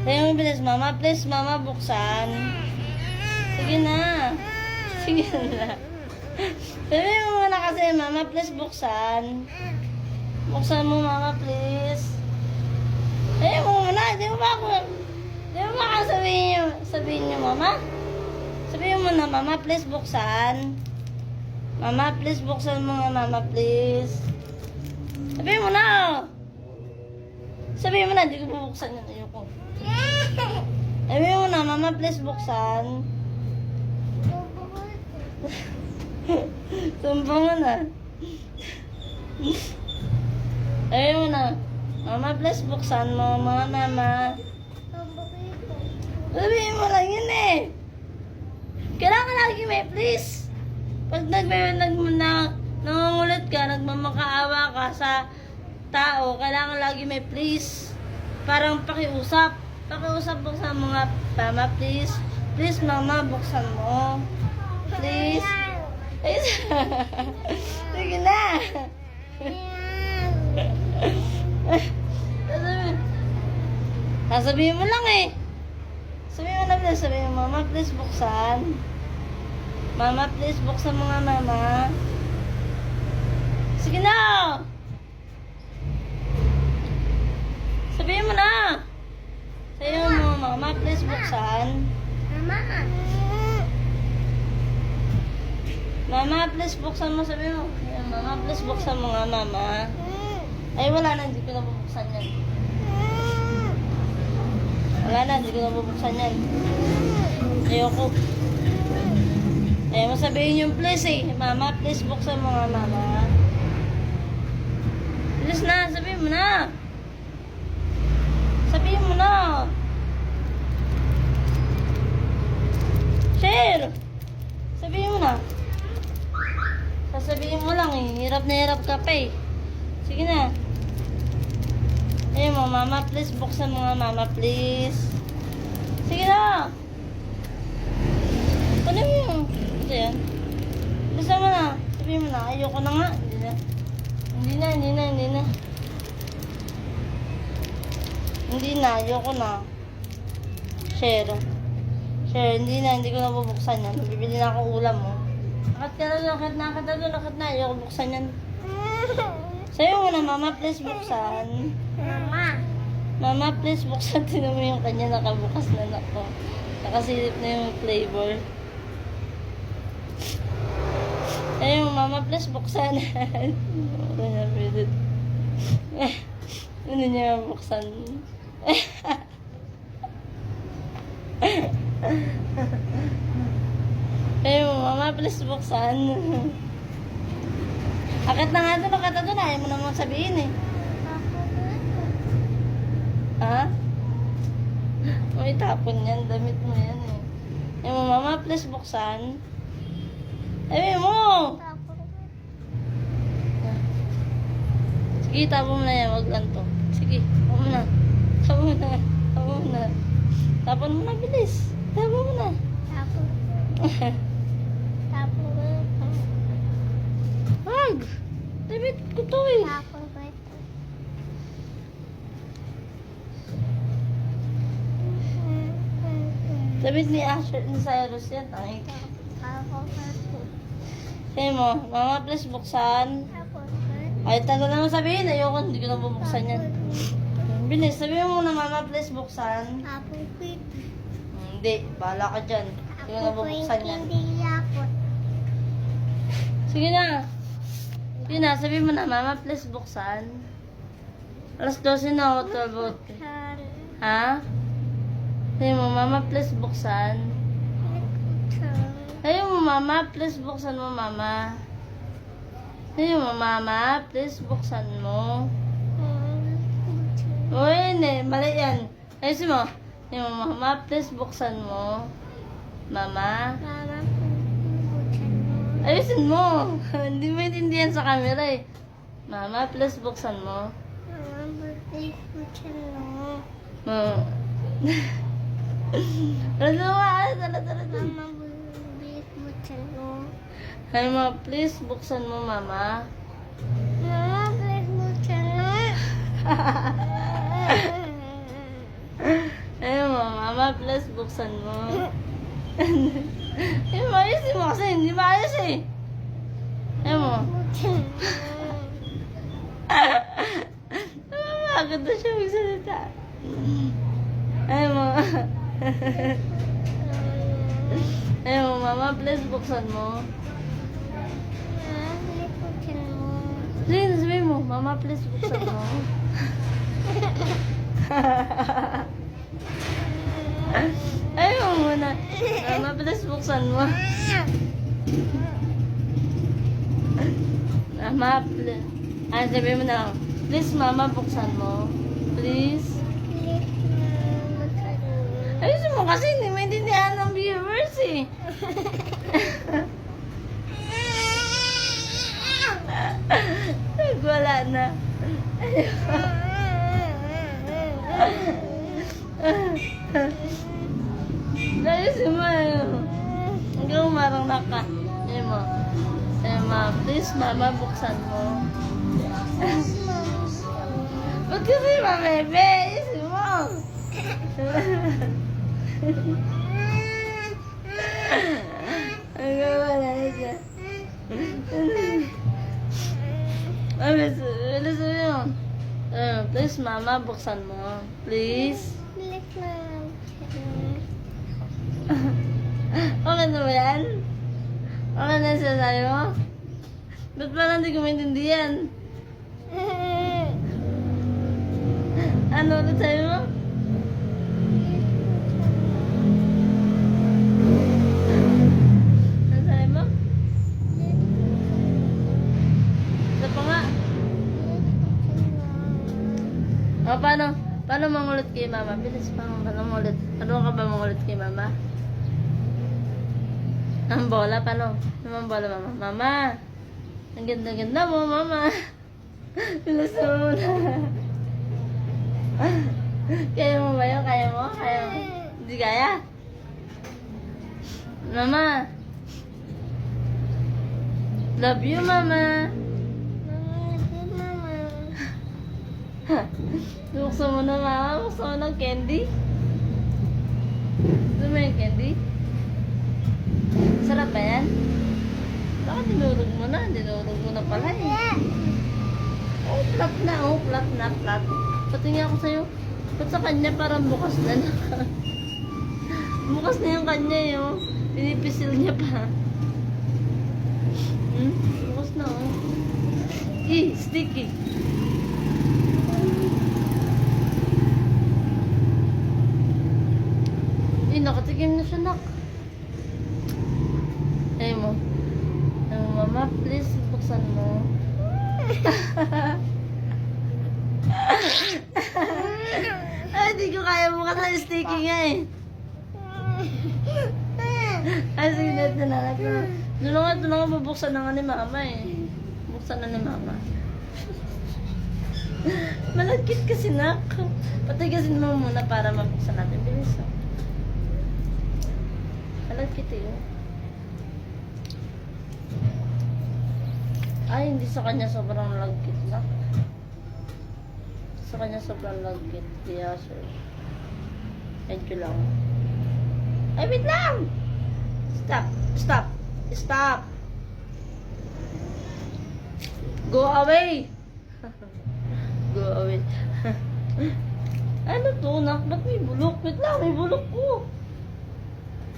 Sabi mo bilis, mama, please, mama, buksan. Sige na. Sige na. Sabi mo muna kasi, mama, please, buksan. Buksan mo, mama, please. Sabi mo muna, di mo ba ako, di mo ba ako sabihin niyo, mama? Sabihin mo na, mama, please, buksan. Mama, please, buksan mo nga, mama, please. Sabihin mo na, oh. Sabihin mo na, di ko bubuksan yun, ayoko. Sabihin mo na, mama, please, buksan. Tumbang mo na. Sabihin mo na, mama, please, buksan mo, mga mama. Sabihin mo lang yun eh. Kailangan lagi may please. Pag nangungulit ka, nagmamakaawa ka sa tao, kailangan lagi may please. Parang pakiusap. Pakiusap buksan mo nga, mama, please. Please, mama, buksan mo. Please. Sige na. Sasabihin mo lang eh. Sabihin mo na please. Sabihin mo, mama, please, buksan. Mama, please, buksan mo nga, mama. Sige na. Sabihin mo na. Sabihin mo, mama, please, buksan. Mama. Mama, please, buksan mo. Sabihin mo, mama, please, buksan mo nga, mama. Ay, wala na, hindi ko na bubuksan yan. Wala na, hindi ko na bubuksan yan. Ayoko. Ayaw mo sabihin yung please eh. Mama, please, buksan mo nga, mama. Please na, sabihin mo na. Sabihin mo na. Share. Sabihin mo na. Sasabihin mo lang eh. Hirap na hirap ka pa eh. Sige na. Ayun mo, mama, please, buksan mo nga, mama, please. Sige na. Ano mo yun? Ito yan. Buksan mo na. Sabihin mo na, ayoko na nga. Hindi na. Hindi na, ayoko na. Share. Share, hindi ko na bubuksan yan. Bibili na ako ulam mo. Nakat na. Ayoko buksan yan. Sayo mo na, mama, please, buksan. Mama. Mama, please, buksan. Tinan mo yung kanya nakabukas na nako. Nakasilip na yung flavor. Ayun, mama, please, buksan. Ano niya buksan? Ayun, mama, please, buksan. Akit na nga doon, ayaw mo naman sabihin eh. Ha? May tapon yan, damit mo yan eh. Ayun, mama, please, buksan. Ayun mo! Sige, tapon mo na yan, wag lang to. Sige, tapon mo na. Tapon mo na, bilis. Tapon mo na. Wag! David ko to eh. David ni Asher ni Cyrus yan. Ay. Sabi mo, mama, please, buksan. Ay, tagal naman sabihin. Ayoko, hindi ko na bubuksan yan. Bilis, sabihin mo na, mama, please, buksan. Hindi, bahala ka dyan. Hindi ko na bubuksan yan. Sige na. Sige na, sabihin mo na, mama, please, buksan. Alas 12 na ako, 12. Ha? Sabihin mo, mama, please, buksan. Sabihin mo, mama, please, buksan mo, mama. Sabihin mo, mama, please, buksan mo. Uy, mali yan. Ayusin mo. Sabihin mo, mama, please, buksan mo. Mama. Ayusin mo. Hindi mo intindihan sa camera eh. Mama, please, buksan mo. Ay, ma, please, buksan mo, mama. Mama, please, buksan mo. Ay, Mama, please buksan mo. Ayusin mo kasi hindi maayos eh. Ayun mo. Bakit na siya magsalita? Ayun mo. Ayun mo, Mama, please buksan mo. Sige, sabihin mo, Mama, please buksan mo. Ayun mo muna. Mama, please buksan mo. Mama, please. Sabihin mo na, please, Mama, buksan mo. Please. Ayusin mo kasi hindi maintindihan ng viewers eh. Wala na. Ayusin mo. Hanggang umarang naka. Ayun mo. Ayun mo. Please, Mama, buksan mo. Ba't kasi, Bebe? Ayusin mo. Hanggang wala na siya. Bilis mo yun. Please, Mama, buksan mo. Please. Okay na ba yan? Okay na siya sa'yo? Ba't parang hindi ko maintindihan? Ano ulit sa'yo mo? Ano sa'yo mo? Isa pa nga. O, paano? Paano mangulit kay Mama? Bilis pa, paano mangulit? Ano ka ba mangulit kay Mama? Ang bola, paano? Ang bola, Mama? Mama! Ang ganda-ganda mo, Mama! Bilis mo muna. Kaya mo ba yun? Kaya mo? Kaya mo? Hindi kaya? Mama! Love you, Mama! Buksan mo na, Mama. Buksan mo ng candy. Gusto mo yung candy? Sarap ba yan? Bakit dinurog mo na? Dinurog mo na pala eh. Oh, plap na. Oh, plap na, plap. Patingin ako sa'yo. Ba't sa kanya parang bukas na na? Bukas na yung kanya eh, oh. Pinipisil niya pa. Bukas na, oh. Sticky. Nakatikim na siya, nak. Ayun mo. Mama, please, buksan mo. Ay, di ko kaya bukas na sticky nga eh. Ay, sige na, tinanak na. Doon nga bubuksan na nga ni Mama eh. Buksan na ni Mama. Malagkit kasi, nak. Patigasin mo muna para mabuksan natin. Bilis, oh. Malagkit eh. Ay, hindi sa kanya sobrang lagkit na. Sa kanya sobrang lagkit. Kaya, sir. Medyo lang. Ay, wait lang! Stop! Go away! Go away. Ano to, nak? Ba't may bulok? Wait lang, may bulok ko.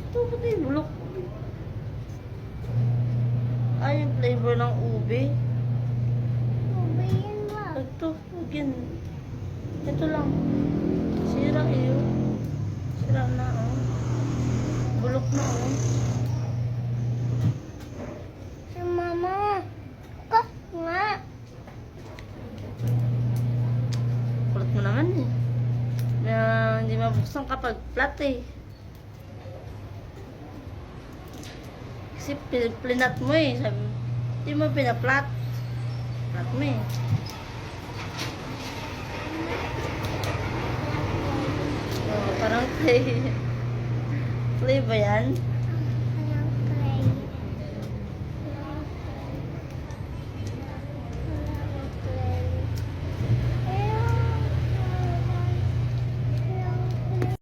Ito, ba't may bulok? Ay, yung flavor ng ube. Ube yan ba? Ito, again. Ito lang. Sira eh. Sira na, oh. Bulok na, oh. Si Mama. Ka nga. Kulit mo naman eh. Hindi mabuksan kapag flat eh. Kasi plinat mo eh. Sabi, hindi mo pinaplat. Plat mo eh. Oh, parang clay. Clay ba yan?